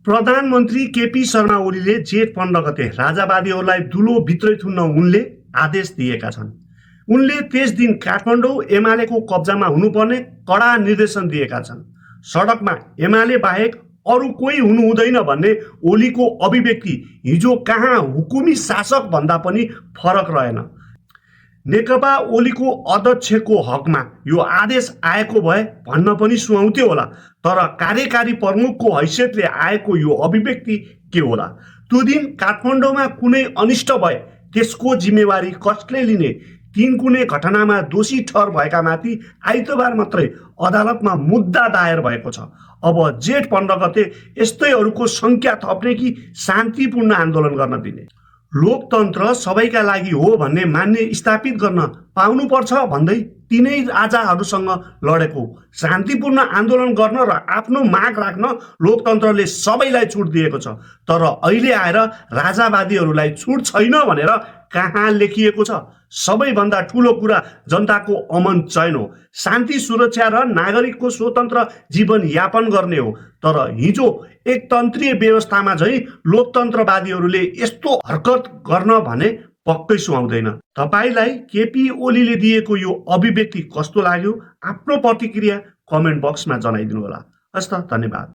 प्रधानमन्त्री केपी शर्मा ओलीले जेठ 15 गते राजावादीहरूलाई दुलो भित्रै थुन्न उनले आदेश दिएका छन्। उनले त्यस दिन काठमाडौँ एमालेको कब्जामा हुनुपर्ने कडा निर्देशन दिएका छन्। सडकमा एमाले बाहेक अरू कोही हुनु हुँदैन भन्ने ओलीको अभिव्यक्ति हिजो कहाँ हुकुमी शासक भन्दा पनि फरक रहेन। नेकपा ओलीको अध्यक्षको हकमा यो आदेश आएको भए भन्न पनि सुहाउँथ्यो होला, तर कार्यकारी प्रमुखको हैसियतले आएको यो अभिव्यक्ति के होला? त्यो दिन काठमाडौँमा कुनै अनिष्ट भए त्यसको जिम्मेवारी कसले लिने? तीन कुनै घटनामा दोषी ठहर भएका माथि आइतबार मात्रै अदालतमा मुद्दा दायर भएको छ। अब जेठ 15 गते यस्तैहरूको संख्या थप्ने कि शान्तिपूर्ण आन्दोलन गर्न दिने? लोकतन्त्र सबैका लागि हो भन्ने मान्ने स्थापित गर्न पाउनुपर्छ भन्दै तिनै राजाहरूसँग लडेको शान्तिपूर्ण आन्दोलन गर्न र आफ्नो माग राख्न लोकतन्त्रले सबैलाई छुट दिएको छ। तर अहिले आएर राजावादीहरूलाई छुट छैन भनेर कहाँ लेखिएको छ? सबैभन्दा ठुलो कुरा जनताको अमन चयन हो, शान्ति सुरक्षा र नागरिकको स्वतन्त्र जीवन यापन गर्ने हो। तर हिजो एकतन्त्रीय व्यवस्थामा झै लोकतन्त्रवादीहरूले यस्तो हरकत गर्न भने पक्कै सुहाउँदैन। तपाईलाई केपी ओलीले दिएको यो अभिव्यक्ति कस्तो लाग्यो? आफ्नो प्रतिक्रिया कमेन्ट बक्समा जनाइदिनु होला। हस्त, धन्यवाद।